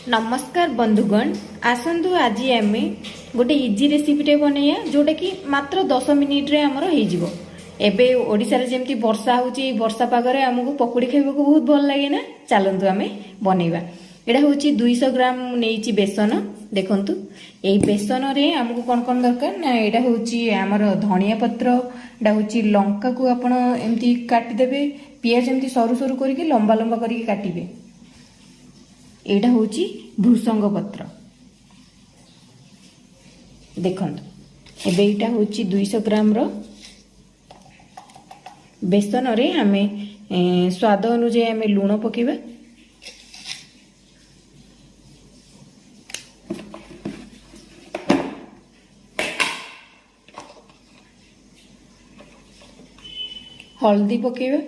नमस्कार बंधुगण आसतु आज आम गोटे इजी रेसिपीटे बनैया जोटा कि मात्र 10 मिनिट रे हमर हो जिवो। एबे ओडिसा रे जेमती वर्षा होची वर्षा पागरे हमको पकोड़ी खाइबा को बहुत भल लागे ना। चलंतु आमे बनैबा। एडा होची 200 ग्राम नेइची बेसन। देखंतु एई बेसन रे हमको कोन कोन दरकार ना एडा होची हमर धनिया पत्र, एडा होची लंका को आपण एमती काटी देबे, पियाज एमती सरू सरू करके लंबा लंबा करके काटिबे। एटा होची भृषंग पत्र। देखंतु एबे एटा होची 200 ग्राम रो बेसन रे हमें स्वाद अनुसार हमें लूण पकेबा। हल्दी पकेबा,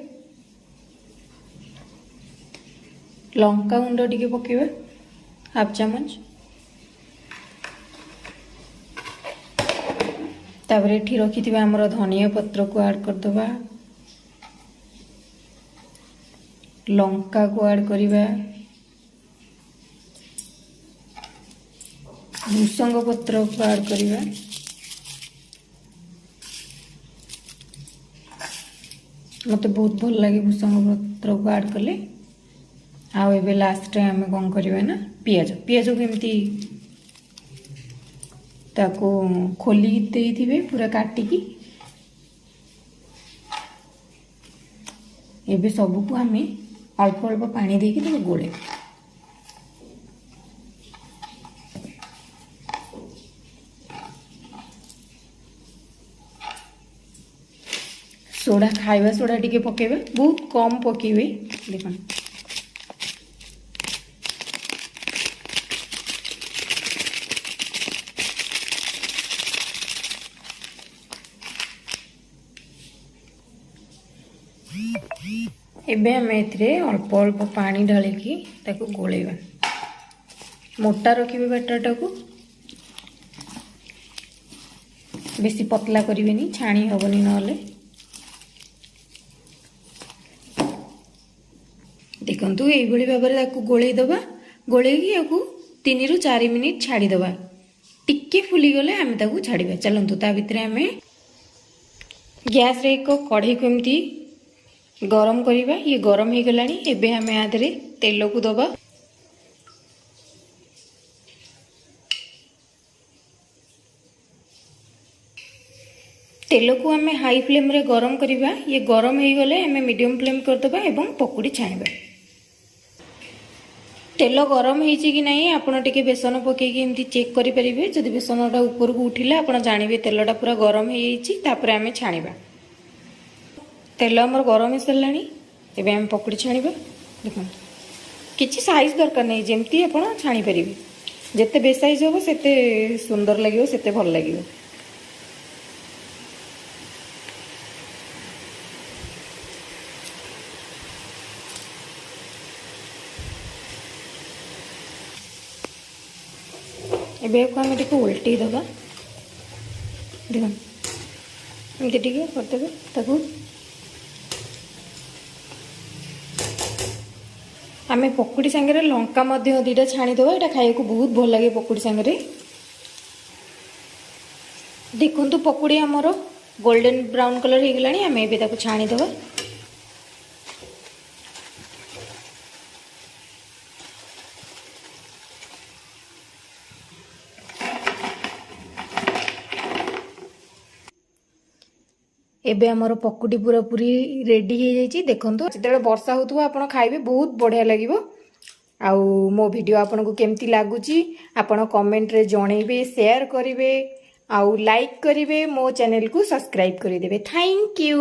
लंका गुंड टिके पकेबा हाफ चामच। तापर एठी रखिथिबा हमर धनिया पत्र को ऐड कर दबा, लंका को ऐड करिबा, भृषंग पत्र को ऐड करिबा, मते बहुत भल लागे भृषंग पत्र को ऐड करले। आउ एबे लास्ट रे हमें कौन करिबा ना पियाज को केमती ताको खोली देइथिबे पूरा काटिकी। एबे सब को हमें अल्प अल्प पानी देके ताको गोळे। सोडा खाइबा सोडा टिके पकेबे, बहुत कम पकेबे। देखन एबे हम एथरे अल्प अल्प पानी ढालिकी ताको गोलेबा। मोटा रखिबे बैटर को, बेसी पतला करिवेनी, छाणी हबनी नले। देखंतु एई भली भाबरे ताको गोलेई दबा। गोलेकी याकू 3 रु 4 मिनिट छाड़ी दबा। टिके फुली गले हम ताको छाड़ीबा। चलंतु ता भितरे हमें गैस रे एक कढ़ई को एमती गरम करिबा। ये गरम हो गलानी। एबे हमें आदरे तेल को दबा। तेल को हमें हाई फ्लेम रे गरम करिबा। ये गरम हो गले हमें मीडियम फ्लेम कर दबा एवं पकोड़ी छाणीबा। तेल गरम होईची कि नहीं आपण टिके बेसन पकेकी एमती चेक करि परिबे। जदि बेसनटा ऊपर को उठिला आपण जानिबे तेलटा पूरा गरम हो जाईची। तापर हमें छाणीबा। तेल हमर गरम हो सरलानी। एबे हम पकोड़ी छाणीबा। देखो किछि साइज दरकार नहीं, जेमती आपण छाणी परिबे। जेते बे साइज होबो सेते सुंदर लागियो, सेते भल लागियो। एबे को हम टिके उल्टी दबा। देखो एमती टिके करदेबे ताकू। आमे पकोड़ी संगे लंका मध्य दीटा छाणी दबा। एटा खाइया को बहुत भल लगे पकोड़ी संगे। देखंतु पकोड़ी हमर गोल्डन ब्राउन कलर हो गलानी। आमे एबे ताकू छाणी दबा। एबे हमर पकोड़ी पूरा पूरी रेडी हो जाइए। देखंतु जेते वर्षा होतबो आपण खाइबे बहुत बढ़िया लागिवो। आउ मो वीडियो आपन को केमती लागुची आपण कमेंट रे जणैबे, शेयर करिवे, आउ लाइक करिवे, मो चैनल को सब्सक्राइब करि देबे। Thank you.